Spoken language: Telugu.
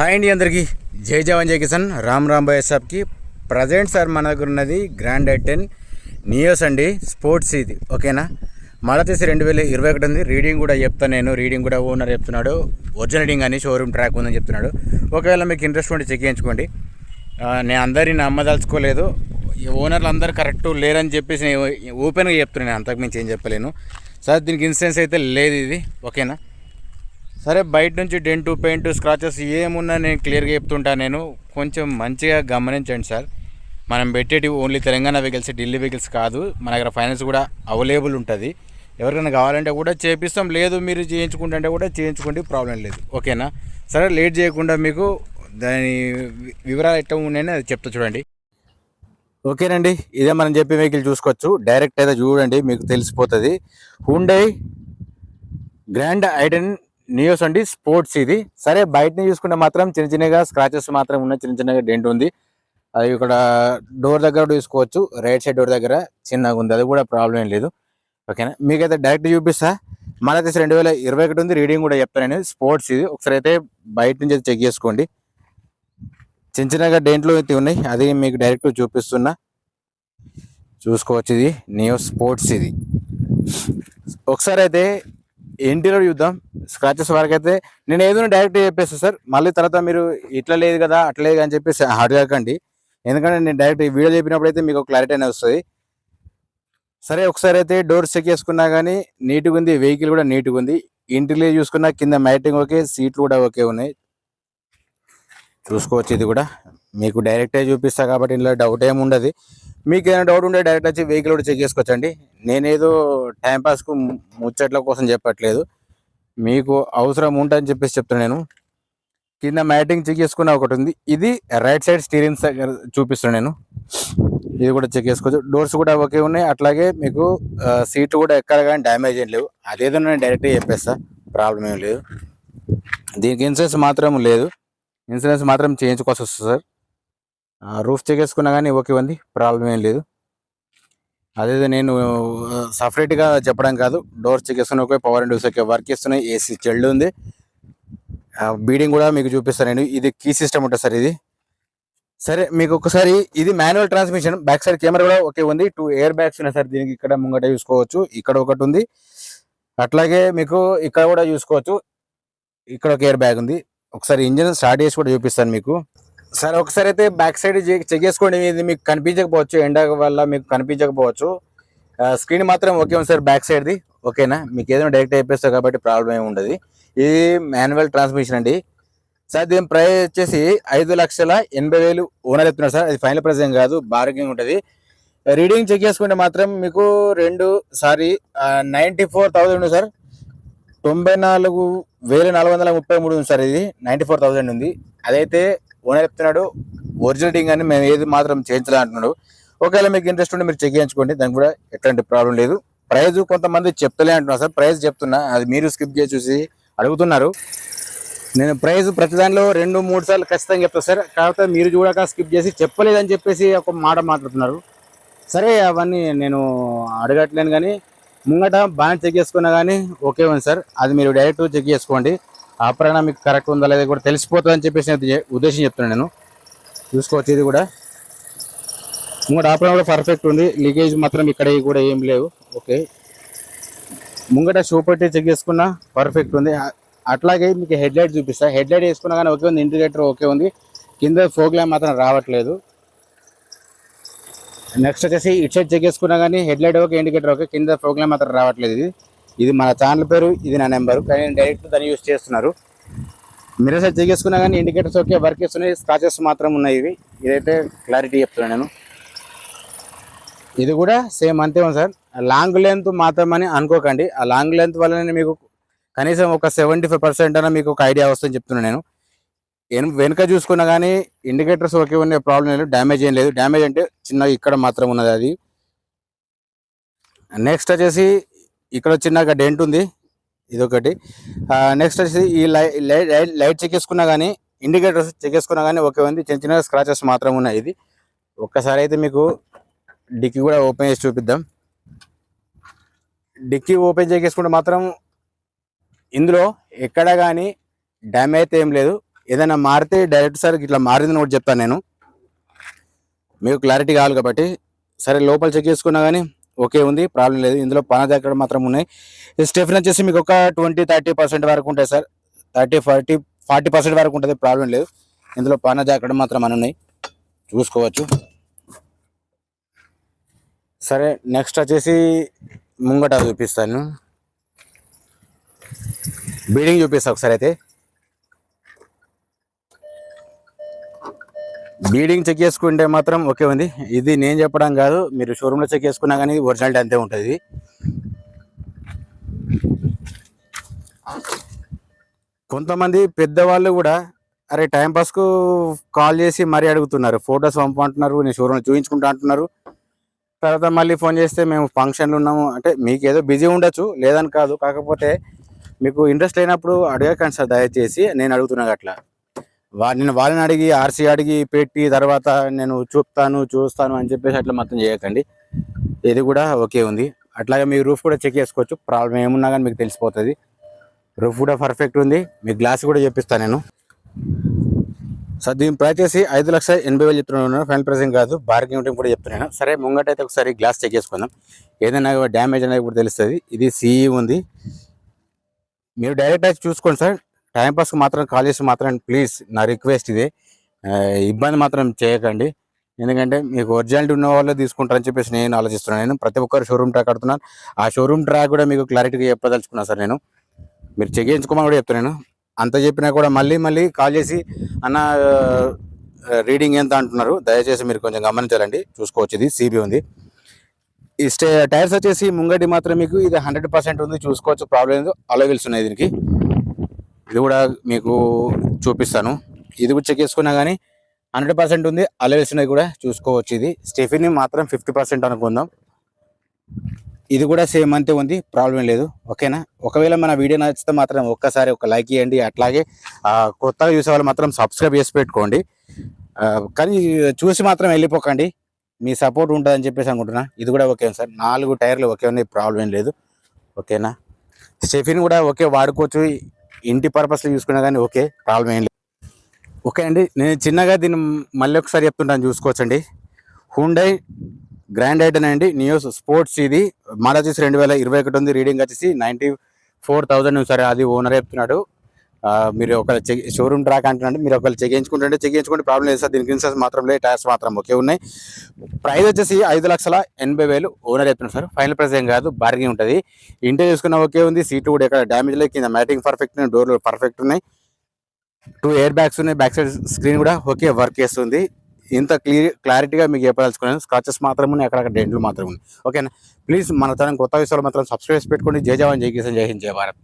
హాయ్ అండి అందరికీ జై జవాన్ జై కిసాన్ రామ్ రామ్ బాయ్ సాబ్కి ప్రజెంట్ సార్ మన దగ్గర ఉన్నది గ్రాండ్ ఐ10 నియోస్ అండి స్పోర్ట్స్ ఇది ఓకేనా మళ్ళీ తీసి 2021 ఉంది. రీడింగ్ కూడా చెప్తాను నేను, రీడింగ్ కూడా ఓనర్ చెప్తున్నాడు, ఒరిజినల్ రీడింగ్ అని షోరూమ్ ట్రాక్ ఉందని చెప్తున్నాడు. ఒకవేళ మీకు ఇంట్రెస్ట్ ఉంటే చెక్ చేయించుకోండి. నేను అందరినీ నమ్మదలుచుకోలేదు, ఓనర్లు అందరు కరెక్ట్ లేరని చెప్పేసి నేను ఓపెన్గా చెప్తున్నాను, అంతకుమించి ఏం చెప్పలేను సార్. దీనికి ఇన్సూరెన్స్ అయితే లేదు ఇది ఓకేనా. సరే బయట నుంచి డెంటు పెయింట్ స్క్రాచెస్ ఏమున్నా నేను క్లియర్గా చెప్తుంటా, నేను కొంచెం మంచిగా గమనించండి సార్. మనం పెట్టేటివి only Telangana vehicles, Delhi vehicles కాదు. మన దగ్గర ఫైనాన్స్ కూడా అవైలబుల్ ఉంటుంది. ఎవరికైనా కావాలంటే కూడా చేపిస్తాం, లేదు మీరు చేయించుకుంటుంటే కూడా చేయించుకోండి, ప్రాబ్లం లేదు ఓకేనా. సరే లేట్ చేయకుండా మీకు దాని వివరాలు ఎట్లా ఉన్నాయని అది చెప్తా చూడండి ఓకేనండి. ఇదే మనం చెప్పే వెహికల్ చూసుకోవచ్చు, డైరెక్ట్ అయితే చూడండి మీకు తెలిసిపోతుంది. హుండై గ్రాండ్ ఐ10 నియోస్ అండి స్పోర్ట్స్ ఇది. సరే బయటని చూసుకుంటే మాత్రం చిన్న చిన్నగా స్క్రాచెస్ మాత్రం ఉన్నాయి, చిన్న చిన్నగా డెంట్ ఉంది. అది ఇక్కడ డోర్ దగ్గర చూసుకోవచ్చు, రైట్ సైడ్ డోర్ దగ్గర చిన్నగా ఉంది, అది కూడా ప్రాబ్లం ఏం లేదు ఓకేనా. మీకైతే డైరెక్ట్ చూపిస్తా. మనైతే 2021 ఉంది, రీడింగ్ కూడా చెప్తాను నేను. స్పోర్ట్స్ ఇది ఒకసారి అయితే బయట నుంచి అయితే చెక్ చేసుకోండి. చిన్న చిన్నగా డెంట్లు అయితే ఉన్నాయి, అది మీకు డైరెక్ట్ చూపిస్తున్నా, చూసుకోవచ్చు. ఇది నియోస్ స్పోర్ట్స్ ఇది. ఒకసారి అయితే ఇంటీరియర్ చూద్దాం. స్క్రాచెస్ వరకు అయితే నేను ఏదో డైరెక్ట్ చెప్పేస్తాను సార్, మళ్ళీ తర్వాత మీరు ఇట్లా లేదు కదా అట్లా లేదు అని చెప్పేసి అడగకండి, ఎందుకంటే నేను డైరెక్ట్ ఈ వీడియో చెప్పినప్పుడు అయితే మీకు క్లారిటీ అనేది వస్తుంది. సరే ఒకసారి అయితే డోర్ చెక్ చేసుకున్నా కానీ నీట్గా ఉంది, వెహికల్ కూడా నీట్గా ఉంది. ఇంటీరియర్ చూసుకున్నా కింద మ్యాటింగ్ ఓకే, సీట్లు కూడా ఓకే ఉన్నాయి, చూసుకోవచ్చు. ఇది కూడా మీకు డైరెక్టే చూపిస్తా కాబట్టి ఇందులో డౌట్ ఏమి ఉండదు. మీకు ఏమైనా డౌట్ ఉంటే డైరెక్ట్ వచ్చి వెహికల్ కూడా చెక్ చేసుకోవచ్చండి. నేనేదో టైంపాస్కు ముచ్చట్ల కోసం చెప్పట్లేదు, మీకు అవసరం ఉంటుందని చెప్పేసి చెప్తాను నేను. కింద మ్యాటింగ్ చెక్ చేసుకున్న ఒకటి ఉంది, ఇది రైట్ సైడ్ స్టీరింగ్ చూపిస్తాను నేను, ఇది కూడా చెక్ చేసుకోవచ్చు. డోర్స్ కూడా ఓకే ఉన్నాయి, అట్లాగే మీకు సీట్లు కూడా ఎక్కడ కానీ డ్యామేజ్ ఏం లేవు. అదేదో నేను డైరెక్ట్గా చెప్పేస్తా, ప్రాబ్లం ఏం లేదు. దీనికి ఇన్సూరెన్స్ మాత్రం లేదు, ఇన్సూరెన్స్ మాత్రం చేయించుకోవాల్సి వస్తుంది సార్. రూఫ్ చెక్ చేసుకున్నా కానీ ఓకే ఉంది, ప్రాబ్లం ఏం లేదు. అదేదో నేను సపరేట్గా చెప్పడం కాదు, డోర్ చెక్ చేసుకుని okay, power and okay work చేస్తున్నాయి, ఏసీ చెల్లు ఉంది, బీడింగ్ కూడా మీకు చూపిస్తాను నేను. ఇది కీ సిస్టమ్ ఉంటుంది సార్ ఇది. సరే మీకు ఒకసారి ఇది manual transmission, back side camera కూడా ఓకే ఉంది, 2 ఎయిర్ బ్యాగ్స్ ఉన్నాయి సార్ దీనికి. ఇక్కడ ముంగట చూసుకోవచ్చు, ఇక్కడ ఒకటి ఉంది, అట్లాగే మీకు ఇక్కడ కూడా చూసుకోవచ్చు, ఇక్కడ ఒక ఎయిర్ బ్యాగ్ ఉంది. ఒకసారి ఇంజిన్ స్టార్ట్ చేసి కూడా చూపిస్తాను మీకు. సరే ఒకసారి అయితే బ్యాక్ సైడ్ చెక్ చేసుకోండి. ఇది మీకు కనిపించకపోవచ్చు, ఎండ వల్ల మీకు కనిపించకపోవచ్చు. స్క్రీన్ మాత్రం ఓకే ఉంది సార్ బ్యాక్ సైడ్ది ఓకేనా. మీకు ఏదైనా డైరెక్ట్ అయిపోతుంది కాబట్టి ప్రాబ్లం ఏమి ఉండదు. ఇది మాన్యువల్ ట్రాన్స్మిషన్ అండి సార్. దీని ప్రైస్ వచ్చేసి 5,80,000 ఓనర్ చెప్తున్నారు సార్. అది ఫైనల్ ప్రైస్ ఏం కాదు, బార్గెనింగ్ ఉంటుంది. రీడింగ్ చెక్ చేసుకుంటే మాత్రం మీకు 94,000 ఉంది సార్, 94,433 ఉంది సార్. ఇది 94,000 ఉంది. అదైతే ఓనర్ చెప్తున్నాడు ఒరిజినల్ డింగ్ అని, మేము ఏది మాత్రం చేయించాలి అంటున్నాడు. ఒకవేళ మీకు ఇంట్రెస్ట్ ఉంటే మీరు చెక్ చేయించుకోండి, దానికి కూడా ఎట్లాంటి ప్రాబ్లం లేదు. ప్రైజ్ కొంతమంది చెప్తలే అంటున్నారు సార్, ప్రైజ్ చెప్తున్నా, అది మీరు స్కిప్ చేసి చూసి అడుగుతున్నారు. నేను ప్రైజ్ ప్రతి దానిలో 2-3 సార్లు ఖచ్చితంగా చెప్తాను సార్, కాకపోతే మీరు చూడక స్కిప్ చేసి చెప్పలేదని చెప్పేసి ఒక మాట మాట్లాడుతున్నారు. సరే అవన్నీ నేను అడగట్లేను, కానీ ముంగట బాగా చెక్ చేసుకున్నా కానీ ఓకే ఉంది సార్. అది మీరు డైరెక్ట్ చెక్ చేసుకోండి, ఆపరణ మీకు కరెక్ట్ ఉందా లేదా కూడా తెలిసిపోతుంది అని చెప్పేసి ఉద్దేశం చెప్తున్నాను నేను. చూసుకోవచ్చు, ఇది కూడా ముంగట ఆపరణ కూడా పర్ఫెక్ట్ ఉంది, లీకేజ్ మాత్రం ఇక్కడ కూడా ఏం లేవు ఓకే. ముంగట షూ పెట్టి చెక్ చేసుకున్నా పర్ఫెక్ట్ ఉంది. అట్లాగే మీకు హెడ్ లైట్ చూపిస్తా, హెడ్ లైట్ వేసుకున్నా కానీ ఓకే ఉంది, ఇండికేటర్ ఓకే ఉంది, కింద ఫోక్ ల్యాంప్ మాత్రం రావట్లేదు. నెక్స్ట్ వచ్చేసి ఇటు సైడ్ చెక్ చేసుకున్నా కానీ head light okay, indicator okay, కింద ఫోక్ ల్యాంప్ మాత్రం రావట్లేదు. ఇది మన ఛానల్ పేరు, ఇది నా నెంబరు, కానీ డైరెక్ట్ దాన్ని యూజ్ చేస్తున్నారు. మీరు సైడ్ చెక్ చేసుకున్నా కానీ ఇండికేటర్స్ ఓకే వర్క్ చేస్తున్నాయి, స్క్రాచెస్ మాత్రం ఉన్నాయి ఇవి. ఇదైతే క్లారిటీ చెప్తున్నాను నేను. ఇది కూడా సేమ్ అంతే ఉంది సార్. లాంగ్ లెంత్ మాత్రం అని అనుకోకండి, ఆ లాంగ్ లెంత్ వల్లనే మీకు కనీసం ఒక 75% అయినా మీకు ఒక ఐడియా వస్తుందని చెప్తున్నాను నేను. వెనుక చూసుకున్నా కానీ ఇండికేటర్స్ ఓకే ఉన్నాయి, ప్రాబ్లం లేదు, డ్యామేజ్ ఏం లేదు. డ్యామేజ్ అంటే చిన్నగా ఇక్కడ మాత్రం ఉన్నది అది. నెక్స్ట్ వచ్చేసి ఇక్కడ చిన్నగా డెంట్ ఉంది, ఇదొకటి. నెక్స్ట్ వచ్చేసి ఈ లైట్ చెక్ చేసుకున్నా కానీ ఇండికేటర్స్ చెక్ చేసుకున్నా కానీ ఓకే ఉంది, చిన్న చిన్న స్క్రాచెస్ మాత్రం ఉన్నాయి. ఇది ఒక్కసారి అయితే మీకు డిక్కీ కూడా ఓపెన్ చేసి చూపిద్దాం. డిక్కీ ఓపెన్ చేసుకుంటే మాత్రం ఇందులో ఎక్కడ కానీ డ్యామేజ్ అయితే ఏం లేదు, ఏదైనా మారితే డైరెక్ట్ సార్ ఇట్లా మారిందని కూడా చెప్తాను నేను, మీకు క్లారిటీ కావాలి కాబట్టి. సరే లోపల చెక్ చేసుకున్నా కానీ ఓకే ఉంది, ప్రాబ్లం లేదు. ఇందులో పాన జాకెట్ మాత్రం ఉన్నాయి. స్టెఫిన్ వచ్చేసి మీకు ఒక 20-30% వరకు ఉంటాయి సార్, 30-40% వరకు ఉంటుంది, ప్రాబ్లం లేదు. ఇందులో పాన జాకెట్ మాత్రం అని ఉన్నాయి, చూసుకోవచ్చు. సరే నెక్స్ట్ వచ్చేసి ముంగట చూపిస్తాను, బీడింగ్ చూపిస్తా ఒకసారి. అయితే బీడింగ్ చెక్ చేసుకుంటే మాత్రం ఓకే ఉంది. ఇది నేను చెప్పడం కాదు, మీరు షోరూంలో చెక్ చేసుకున్నా కానీ ఒరిజినాలిటీ అంతే ఉంటుంది. కొంతమంది పెద్దవాళ్ళు కూడా అరే టైంపాస్కు కాల్ చేసి మరీ అడుగుతున్నారు, ఫొటోస్ పంపమంటున్నారు, నేను షోరూంలో చూపించుకుంటా అంటున్నారు. తర్వాత మళ్ళీ ఫోన్ చేస్తే మేము ఫంక్షన్లు ఉన్నాము అంటే, మీకు ఏదో బిజీ ఉండొచ్చు, లేదని కాదు, కాకపోతే మీకు ఇంట్రెస్ట్ లేనప్పుడు అడగకండి సార్ దయచేసి. నేను అడుగుతున్నాను అట్లా, నేను వాళ్ళని అడిగి ఆర్సీ అడిగి పెట్టి తర్వాత నేను చూస్తాను అని చెప్పేసి అట్లా మొత్తం చేయకండి. ఇది కూడా ఓకే ఉంది. అట్లాగే మీ రూఫ్ కూడా చెక్ చేసుకోవచ్చు, ప్రాబ్లం ఏమున్నా కానీ మీకు తెలిసిపోతుంది. రూఫ్ కూడా పర్ఫెక్ట్ ఉంది. మీ గ్లాస్ కూడా చెప్పిస్తాను నేను. సార్ దీని ప్రైస్ చేసి 5,80,000 చెప్తున్నాను, ఫైనల్ ప్రైసింగ్ కాదు, బార్గెనింగ్ కూడా చెప్తున్నాను. సరే ముంగటైతే ఒకసారి గ్లాస్ చెక్ చేసుకుందాం, ఏదైనా డ్యామేజ్ అనేది కూడా తెలుస్తుంది. ఇది సిఈ ఉంది, మీరు డైరెక్ట్ అయితే చూసుకోండి సార్. టైంపాస్కి మాత్రం కాల్ చేసి మాత్రం ప్లీజ్ నా రిక్వెస్ట్ ఇదే, ఇబ్బంది మాత్రం చేయకండి. ఎందుకంటే మీకు ఒరిజినాలిటీ ఉన్న వాళ్ళే తీసుకుంటారని చెప్పేసి నేను ఆలోచిస్తున్నాను. నేను ప్రతి ఒక్కరు షోరూమ్ ట్రాక్ అడుగుతున్నాను, ఆ షోరూమ్ ట్రాక్ కూడా మీకు క్లారిటీగా చెప్పదలుచుకున్నాను సార్ నేను. మీరు చెక్ చేయించుకోమని కూడా చెప్తున్నాను. అంత చెప్పినా కూడా మళ్ళీ కాల్ చేసి అన్న రీడింగ్ ఎంత అంటున్నారు, దయచేసి మీరు కొంచెం గమనించాలండి. చూసుకోవచ్చు, ఇది సిబి ఉంది. ఈ టైర్స్ వచ్చేసి ముంగటి మాత్రం మీకు ఇది 100% ఉంది, చూసుకోవచ్చు, ప్రాబ్లం లేదు. అలవిల్స్ ఉన్నాయి దీనికి, ఇది కూడా మీకు చూపిస్తాను. ఇది కూడా చెక్ చేసుకున్నా కానీ 100% ఉంది, అలవిల్స్ ఉన్నాయి కూడా చూసుకోవచ్చు. ఇది స్టెఫిన్ మాత్రం 50% అనుకుందాం. ఇది కూడా సేమ్ అంతే ఉంది, ప్రాబ్లం లేదు. ఓకేనా? ఒకవేళ మన వీడియో నచ్చితే మాత్రం ఒక్కసారి ఒక లైక్ ఇవ్వండి. అట్లాగే కొత్తగా చూసే వాళ్ళు మాత్రం సబ్స్క్రైబ్ చేసి పెట్టుకోండి. కానీ చూసి మాత్రం వెళ్ళిపోకండి, మీ సపోర్ట్ ఉంటుందని చెప్పేసి అనుకుంటున్నా. ఇది కూడా ఓకే సార్, 4 టైర్లు ఓకే ఉన్నాయి, ప్రాబ్లం ఏం లేదు. ఓకేనా? స్టెఫిన్ కూడా ఓకే, వాడుకోవచ్చు, ఇంటి పర్పస్లో చూసుకున్నా కానీ ఓకే, ప్రాబ్లం ఏం లేదు. ఓకే అండి, నేను చిన్నగా దీన్ని మళ్ళీ ఒకసారి చెప్తుంటాను, చూసుకోవచ్చండి. హుండై గ్రాండ్ ఐటెన్ అండి, నియోస్ స్పోర్ట్స్. ఇది మోడల్ వచ్చేసి 2021 ఉంది, రీడింగ్ వచ్చేసి 94,000. సరే అది ఓనర్ చెప్తున్నాడు. మీరు ఒకవేళ షోరూమ్ ట్రాక్ అంటున్నాడు, మీరు ఒకవేళ చెక్ చేయించుకోండి, ప్రాబ్లం లేదు సార్. దీనికి ఇన్సూరెన్స్ మాత్రం లేదు, టైర్స్ మాత్రం ఓకే ఉన్నాయి. ప్రైస్ వచ్చేసి 5,80,000 ఓనర్ చెప్తున్నాడు సార్, ఫైనల్ ప్రైస్ ఏం కాదు, బార్గెనింగ్ ఉంటుంది. ఇంటే చూసుకున్నా ఓకే ఉంది. సీటు కూడా ఎక్కడ డ్యామేజ్ లేదు, కింద మ్యాటింగ్ పర్ఫెక్ట్ ఉన్నాయి, డోర్లు పర్ఫెక్ట్ ఉన్నాయి, 2 ఎయిర్ బ్యాగ్స్ ఉన్నాయి, బ్యాక్ సైడ్ స్క్రీన్ కూడా ఓకే వర్క్ చేస్తుంది. ఇంత క్లారిటీగా మీకు చెప్పదలుచుకున్నాను. స్క్రాచెస్ మాత్రం ఉన్నాయి, అక్కడక్కడ డెంట్లు మాత్రం ఉన్నాయి. ఓకేనా? ప్లీజ్ మన తన కొత్త విషయాలు మాత్రం సబ్స్క్రైబ్ పెట్టుకోండి. జై జవాన్, జై కిసాన్, జై హింద్, జై భారత్.